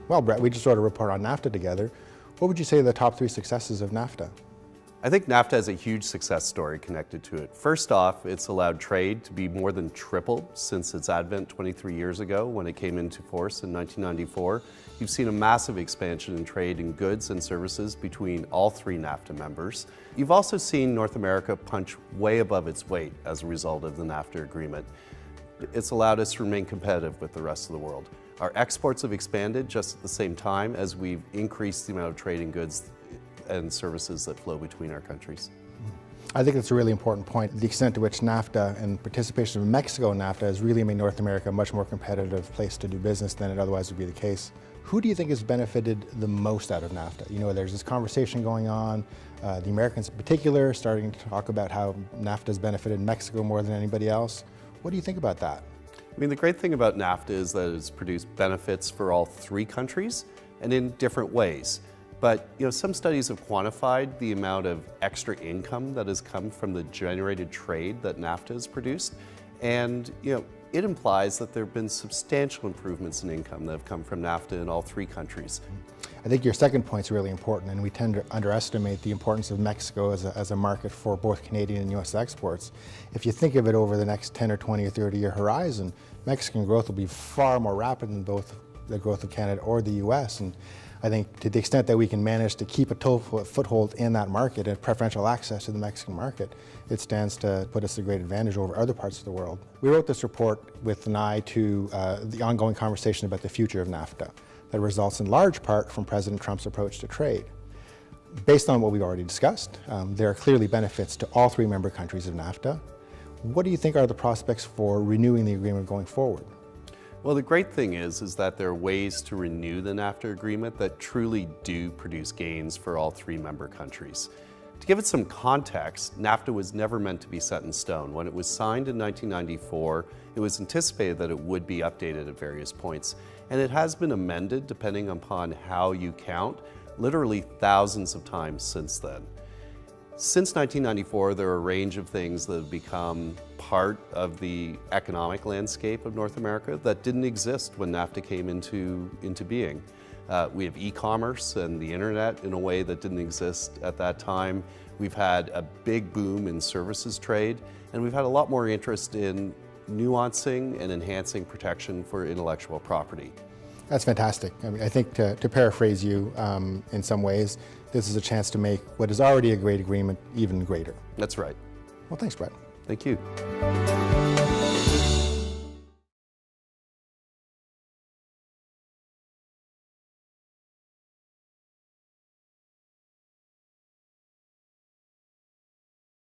Well, Brett, we just wrote a report on NAFTA together. What would you say are the top 3 successes of NAFTA? I think NAFTA has a huge success story connected to it. First off, it's allowed trade to be more than tripled since its advent 23 years ago when it came into force in 1994. You've seen a massive expansion in trade in goods and services between all 3 NAFTA members. You've also seen North America punch way above its weight as a result of the NAFTA agreement. It's allowed us to remain competitive with the rest of the world. Our exports have expanded just at the same time as we've increased the amount of trade in goods and services that flow between our countries. I think that's a really important point. The extent to which NAFTA and participation of Mexico in NAFTA has really made North America a much more competitive place to do business than it otherwise would be the case. Who do you think has benefited the most out of NAFTA? You know, there's this conversation going on, the Americans in particular starting to talk about how NAFTA has benefited Mexico more than anybody else. What do you think about that? I mean, the great thing about NAFTA is that it's produced benefits for all 3 countries and in different ways. But some studies have quantified the amount of extra income that has come from the generated trade that NAFTA has produced. And it implies that there have been substantial improvements in income that have come from NAFTA in all 3 countries. I think your second point is really important, and we tend to underestimate the importance of Mexico as a market for both Canadian and U.S. exports. If you think of it over the next 10 or 20 or 30 year horizon, Mexican growth will be far more rapid than both the growth of Canada or the U.S. And I think to the extent that we can manage to keep a foothold in that market and preferential access to the Mexican market, it stands to put us a great advantage over other parts of the world. We wrote this report with an eye to the ongoing conversation about the future of NAFTA that results in large part from President Trump's approach to trade. Based on what we've already discussed, there are clearly benefits to all 3 member countries of NAFTA. What do you think are the prospects for renewing the agreement going forward? Well, the great thing is that there are ways to renew the NAFTA agreement that truly do produce gains for all 3 member countries. To give it some context, NAFTA was never meant to be set in stone. When it was signed in 1994, it was anticipated that it would be updated at various points. And it has been amended, depending upon how you count, literally thousands of times since then. Since 1994, there are a range of things that have become part of the economic landscape of North America that didn't exist when NAFTA came into being. We have e-commerce and the internet in a way that didn't exist at that time. We've had a big boom in services trade, and we've had a lot more interest in nuancing and enhancing protection for intellectual property. That's fantastic. I mean, I think to paraphrase you in some ways, this is a chance to make what is already a great agreement even greater. That's right. Well, thanks, Brett. Thank you.